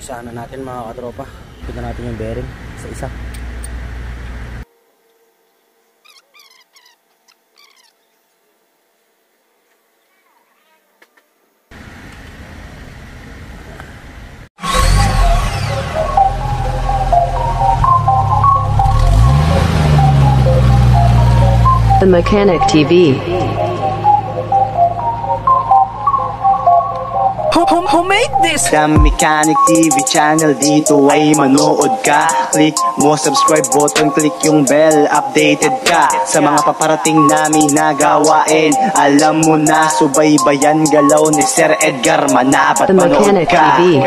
Isahan na natin mga katropa. Tignan natin yung bearing isa-isa. The Mechanic TV. Who made this? The Mechanic TV channel, dito ay manood ka. Click mo subscribe button, click yung bell, updated ka sa mga paparating namin na gawain. Alam mo na, subaybayan galaw ni Sir Edgar Manabat. The Mechanic TV.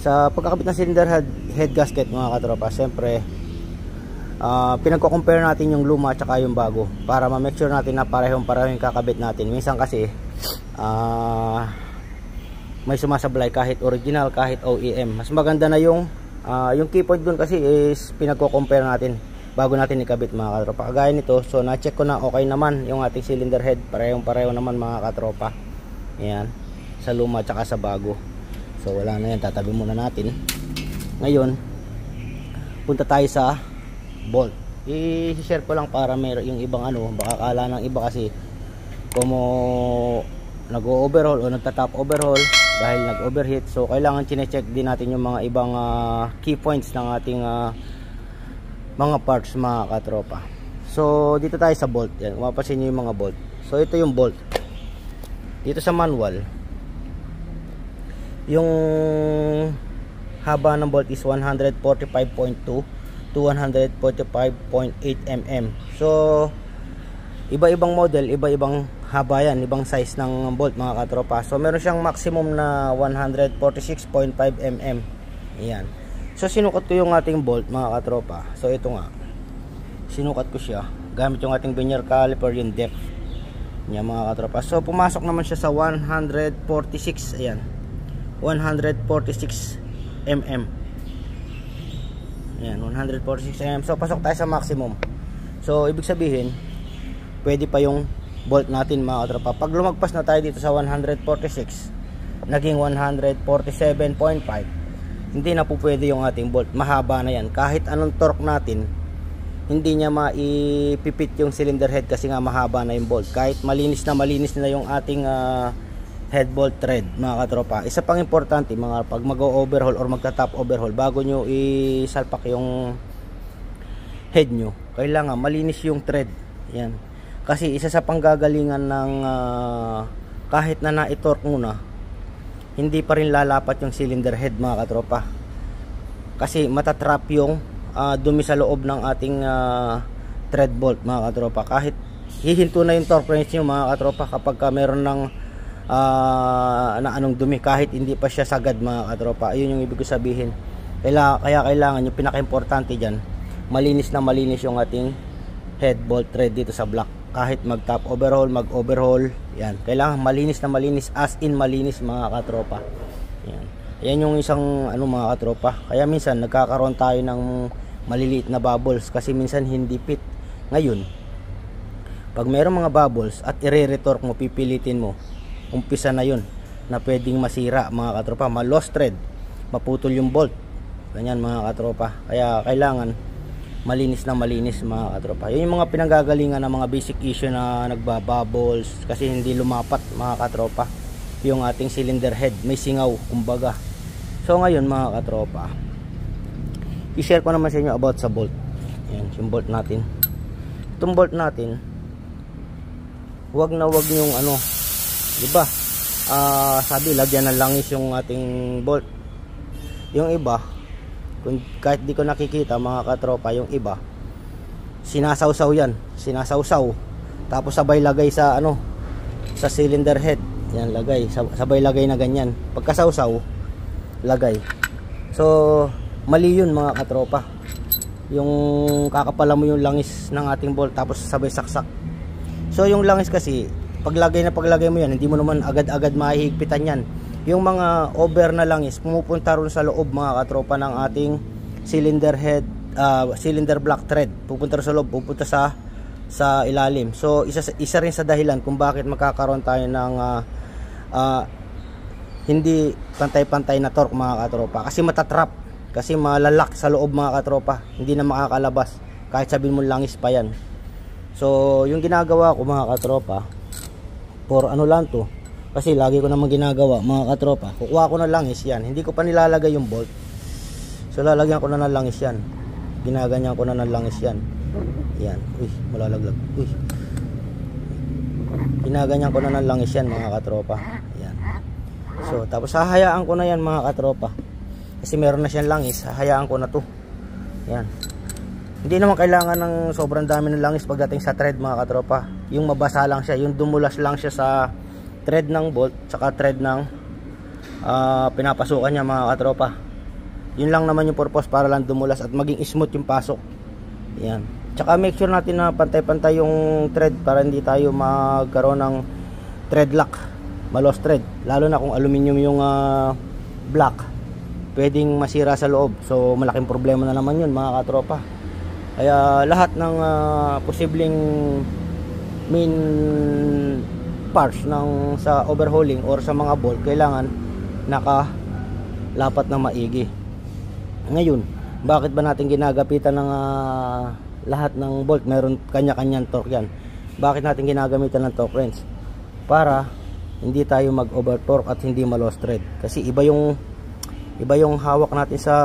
Sa pagkakabit ng cylinder head gasket mga katropa, syempre pinagko-compare natin yung luma at saka yung bago para ma-make sure natin na parehong yung kakabit natin. Minsan kasi may sumasablay kahit original, kahit OEM. Mas maganda na yung key point dun kasi is pinagko-compare natin bago natin ikabit mga katropa. Kagaya nito, so na-check ko na okay naman yung ating cylinder head, parehong-pareho naman mga katropa. Ayan, sa luma at saka sa bago. So wala na yan, tatabi muna natin. Ngayon, punta tayo sa bolt. I-share ko lang para meron yung ibang baka kala ng iba kasi kung nag-overhaul o nagta-top overhaul dahil nag-overheat, so kailangan chine-check din natin yung mga ibang key points ng ating mga parts mga katropa. So dito tayo sa bolt. Yan, mapapansin niyo yung mga bolt. So ito yung bolt. Dito sa manual, yung haba ng bolt is 145.2 to 145.8 mm. So iba-ibang model, iba-ibang haba yan, ibang size ng bolt mga katropa. So meron siyang maximum na 146.5 mm. Ayan. So sinukat ko yung ating bolt mga katropa. So ito nga, sinukat ko siya gamit yung ating vernier caliper, yung depth niya mga katropa. So pumasok naman siya sa 146. Ayan, 146 mm. Ayan, 146 mm. So pasok tayo sa maximum. So ibig sabihin pwede pa yung bolt natin mga katropa. Pag lumagpas na tayo dito sa 146, naging 147.5, hindi na po pwede yung ating bolt. Mahaba na yan. Kahit anong torque natin, hindi niya maipipit yung cylinder head kasi nga mahaba na yung bolt. Kahit malinis na yung ating head bolt thread mga katropa. Isa pang importante mga pag mag-overhaul or magta-top overhaul, bago nyo isalpak yung head nyo, kailangan malinis yung thread. Yan. Kasi isa sa panggagalingan ng kahit na na-torque muna, hindi pa rin lalapat yung cylinder head mga katropa. Kasi matatrap yung dumi sa loob ng ating thread bolt mga katropa. Kahit hihinto na yung torque wrench nyo mga katropa kapag meron ng na anong dumi, kahit hindi pa siya sagad mga katropa. Ayun yung ibig ko sabihin. Kaya kailangan yung pinaka-importante dyan, malinis yung ating head bolt thread dito sa block. Kahit mag-top overhaul, mag-overhaul, yan, kailangan malinis as in malinis mga katropa. Yan. Yan yung isang mga katropa. Kaya minsan nagkakaroon tayo ng maliliit na bubbles kasi minsan hindi fit. Ngayon, pag mayroong mga bubbles at i-retorque mo, pipilitin mo, umpisa na yun na pwedeng masira mga katropa, ma-lost thread, maputol yung bolt. Ganyan mga katropa. Kaya kailangan malinis mga katropa. Yun yung mga pinanggagalingan ng mga basic issue na nagbabubbles kasi hindi lumapat mga katropa yung ating cylinder head, may singaw kumbaga. So ngayon mga katropa, i-share ko naman sa inyo about sa bolt. Ayan, yung bolt natin. Itong bolt natin, wag yung diba sabi lagyan ng langis yung ating bolt. Yung iba, kahit di ko nakikita mga katropa, yung iba sinasawsaw yan, tapos sabay lagay sa sa cylinder head. Yan, lagay sabay lagay na ganyan, pagkasawsaw lagay. So mali yun mga katropa. Yung kakapala mo yung langis ng ating bolt tapos sabay saksak. So yung langis kasi paglagay mo yan, hindi mo naman agad-agad mahihigpitan yan. Yung mga over na langis pumupunta ron sa loob mga katropa ng ating cylinder head, cylinder block thread. Pupunta ron sa loob, pupunta sa ilalim. So isa rin sa dahilan kung bakit magkakaroon tayo ng hindi pantay-pantay na torque mga katropa. Kasi matatrap, kasi malalak sa loob mga katropa, hindi na makakalabas kahit sabihin mo langis pa yan. So yung ginagawa ko mga katropa, for lang to, kasi lagi ko naman ginagawa mga katropa, kukuha ko na langis yan, hindi ko pa nilalagay yung bolt. So lalagyan ko na ng langis yan, ginaganyan ko na ng langis yan. Yan, uy, malalaglag, uy, ginaganyan ko na ng langis yan mga katropa. Yan. So tapos hahayaan ko na yan mga katropa, kasi meron na siyang langis, hahayaan ko na to. Yan. Hindi naman kailangan ng sobrang dami ng langis pagdating sa thread mga katropa. Yung mabasa lang siya, yung dumulas lang siya sa thread ng bolt saka thread ng pinapasukan niya mga katropa. Yun lang naman yung purpose, para lang dumulas at maging smooth yung pasok Yan. Tsaka make sure natin na pantay-pantay yung thread para hindi tayo magkaroon ng thread lock, malos thread. Lalo na kung aluminum yung block, pwedeng masira sa loob. So malaking problema na naman yun mga katropa. Kaya lahat ng posibleng main parts ng sa overhauling or sa mga bolt kailangan nakalapat na maigi. Ngayon, bakit ba natin ginagapitan ng lahat ng bolt? Meron kanya-kanyang torque yan. Bakit natin ginagamitan ng torque wrench? Para hindi tayo mag-over torque at hindi ma-loss thread. Kasi iba yung hawak natin sa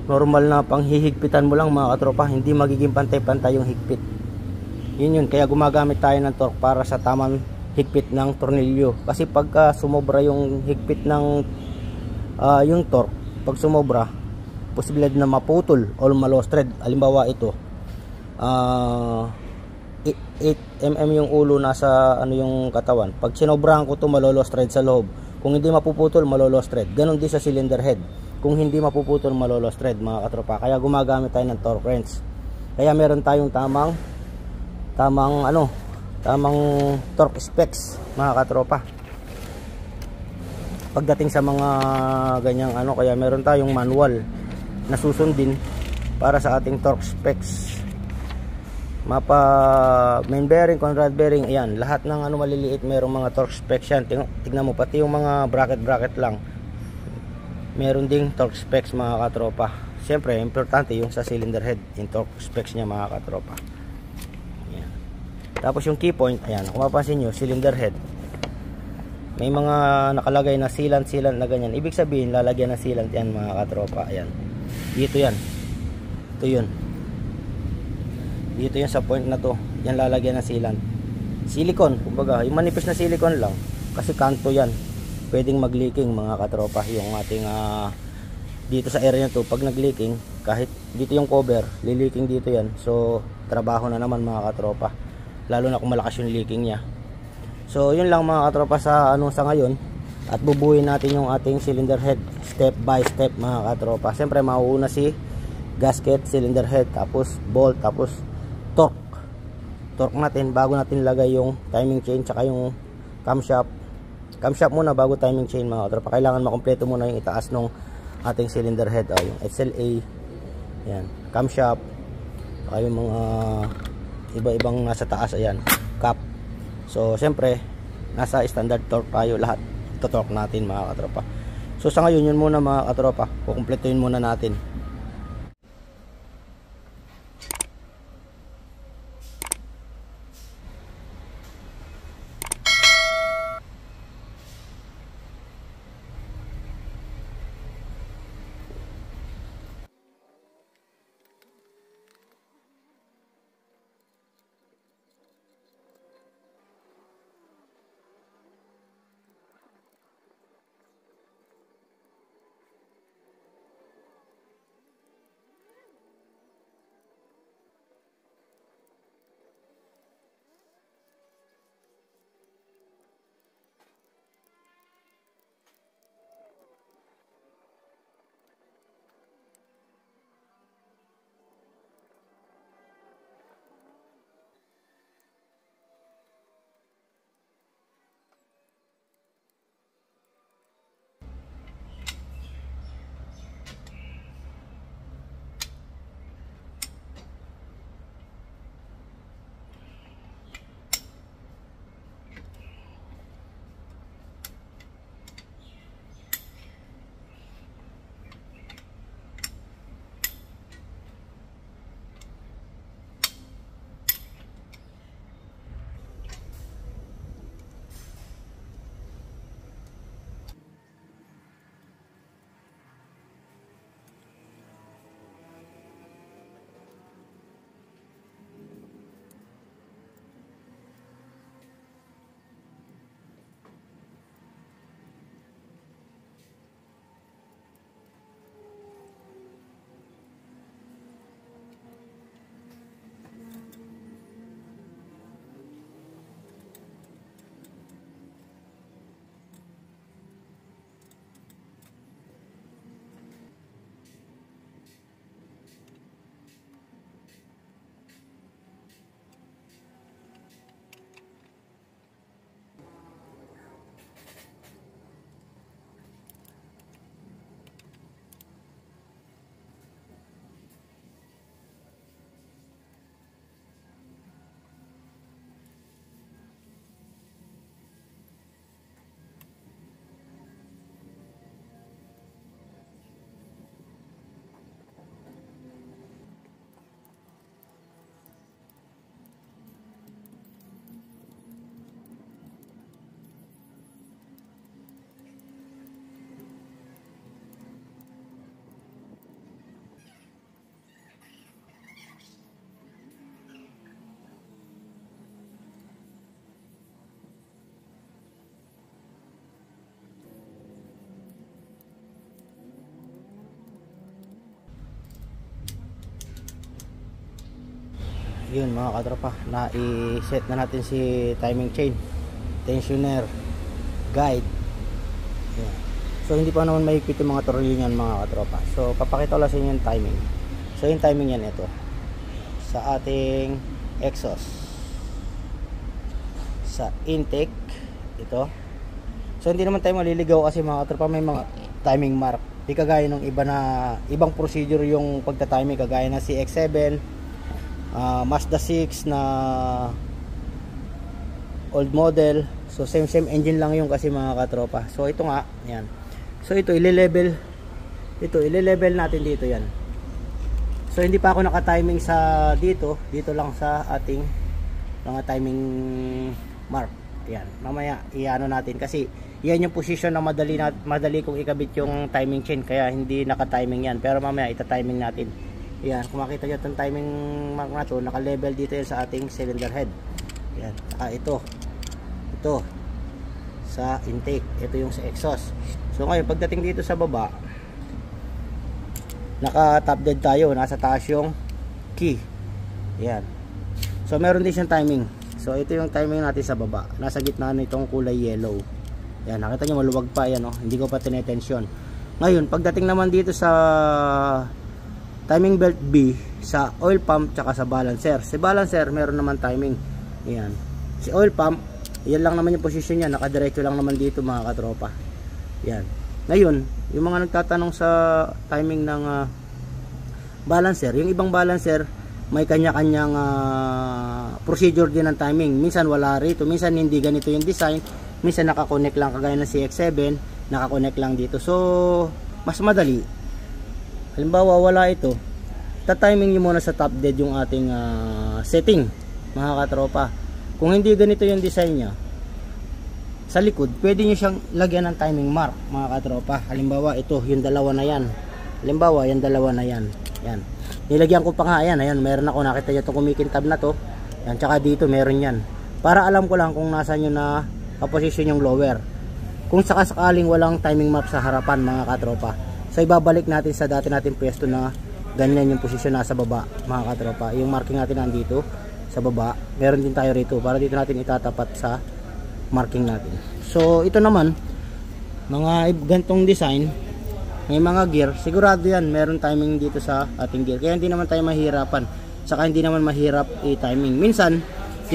normal na panghihigpitan mo lang mga katropa. Hindi magiging pantay-pantay yung higpit. Yun, kaya gumagamit tayo ng torque para sa tamang higpit ng tornilyo. Kasi pagka sumobra yung higpit ng yung torque, pag sumobra, posibilidad na maputol o ma-loss thread. Halimbawa ito, 8mm yung ulo, nasa ano yung katawan. Pag sinobrahan ko to, malo-loss thread sa loob. Kung hindi mapuputol, malo-loss thread. Ganon din sa cylinder head. Kung hindi mapuputol, malo-loss thread mga katropa. Kaya gumagamit tayo ng torque wrench. Kaya meron tayong tamang torque specs mga katropa. Pagdating sa mga ganyang kaya meron tayong manual na susundin para sa ating torque specs. Mapa main bearing, Conrad bearing, ayan, lahat ng maliliit merong mga torque specs yan. Tingnan mo, pati yung mga bracket lang meron ding torque specs mga katropa. Siyempre, importante yung sa cylinder head, yung torque specs niya mga katropa. Ayan. Tapos yung key point, ayan, kung mapapansin nyo, cylinder head, may mga nakalagay na sealant na ganyan. Ibig sabihin, lalagyan ng sealant yan mga katropa. Ayan, dito yan, ito yun, dito yan sa point na to, yan lalagyan ng sealant. Silicone, kumbaga, yung manipis na silicone lang, kasi kanto yan, pwedeng mag-leaking mga katropa. Yung ating dito sa area na to, pag nag-leaking, kahit dito yung cover, li-leaking dito yan. So trabaho na naman mga katropa, lalo na kung malakas yung leaking nya. So yun lang mga katropa sa sa ngayon. At bubuuin natin yung ating cylinder head step by step mga katropa. Siyempre mauuna si gasket, cylinder head, tapos bolt, tapos torque natin bago natin lagay yung timing chain tsaka yung camshaft muna bago timing chain mga katropa. Kailangan makompleto muna yung itaas ng ating cylinder head, yung SLA, yan, camshaft, yung mga iba-ibang nasa taas, ayan, cap. So siyempre nasa standard torque tayo, lahat ito torque natin mga katropa. So sa ngayon yun muna mga katropa, kukumpletuhin muna natin. yun mga katropa, na i-set na natin si timing chain, tensioner, guide. Yan. So hindi pa naman mahigpit yung mga tornilyo niyan mga katropa. So papakita ko lang sa inyo yung timing. So yung timing yan ito sa ating exhaust, sa intake ito. So hindi naman tayo maliligaw kasi mga katropa, may mga timing mark. Di kagaya ng iba na ibang procedure yung pagta-timing, kagaya na si X7, Mazda 6 na old model. So same engine lang yung kasi mga katropa. So ito nga, yan. So ito ile-level natin dito yan. So hindi pa ako naka-timing sa dito lang sa ating mga timing mark. Yan. Mamaya i-ano natin kasi yan yung position na madali kong ikabit yung timing chain, kaya hindi naka-timing yan. Pero mamaya ita-timing natin. Yan, kung makita nyo itong timing mark na to, naka-level dito yan sa ating cylinder head. Yan, saka ito sa intake, ito yung sa exhaust. So ngayon pagdating dito sa baba, naka-top dead tayo, nasa taas yung key. Yan. So meron din siyang timing. So ito yung timing natin sa baba, nasa gitna nitong kulay yellow. Yan, nakita nyo maluwag pa yan, oh. Hindi ko pa tinetensyon. Ngayon, pagdating naman dito sa timing belt B, sa oil pump tsaka sa balancer. Si balancer, meron naman timing. Yan. Si oil pump, yan lang naman yung position niya, nakadiretso lang naman dito mga katropa. Yan. Ngayon, yung mga nagtatanong sa timing ng balancer, yung ibang balancer, may kanya-kanyang procedure din ng timing. Minsan wala rito, minsan hindi ganito yung design. Minsan nakakonect lang, kagaya ng CX7 nakakonect lang dito. So mas madali. Halimbawa wala ito, ta-timing nyo muna sa top dead yung ating setting mga katropa. Kung hindi ganito yung design nya sa likod, pwede nyo siyang lagyan ng timing mark mga katropa. Halimbawa ito, yung dalawa na yan. Halimbawa yung dalawa na yan. Yan, nilagyan ko pa nga yan. Ayan, meron ako, nakita nyo itong kumikintab na to. Yan, tsaka dito meron yan, para alam ko lang kung nasa nyo na position yung lower. Kung sakasakaling walang timing map sa harapan mga katropa, so ibabalik natin sa dati natin pwesto na ganyan yung posisyon nasa baba mga katropa. Yung marking natin nandito sa baba, meron din tayo rito para dito natin itatapat sa marking natin. So ito naman, mga gantong design, may mga gear, sigurado yan meron timing dito sa ating gear, kaya hindi naman tayo mahirapan, saka hindi naman mahirap i-timing. Minsan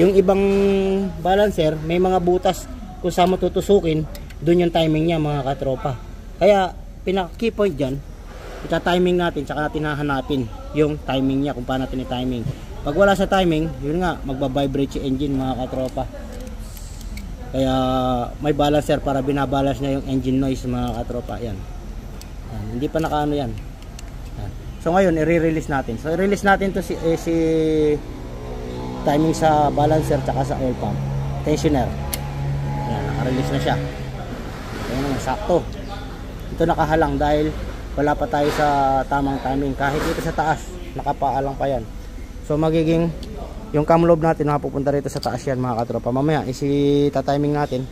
yung ibang balancer may mga butas kung saan mo tutusukin, doon yung timing niya mga katropa. Kaya pinaka-key point dyan, ita-timing natin, tsaka natin hahanapin yung timing niya, kung paano natin i-timing. Pag wala sa timing, yun nga, magbabibrate yung engine mga katropa. Kaya may balancer para binabalance niya yung engine noise mga katropa. Yan. Yan. Hindi pa nakaano yan. Yan. So ngayon i-release natin. So i-release natin to si timing sa balancer tsaka sa oil pump tensioner. Yan, naka-release na siya. Ayan naman, sakto. Ito nakahalang dahil wala pa tayo sa tamang timing. Kahit dito sa taas, nakapaalang pa yan. So magiging yung cam lobe natin nakapupunta rito sa taas yan mga katropa. Mamaya isi-timing natin,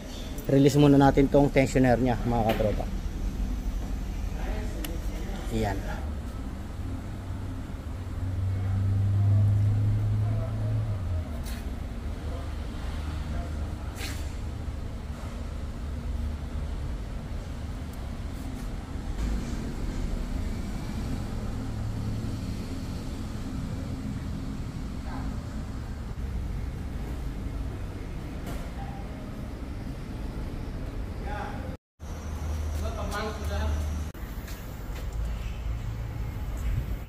release muna natin tong tensioner nya mga katropa. Yan.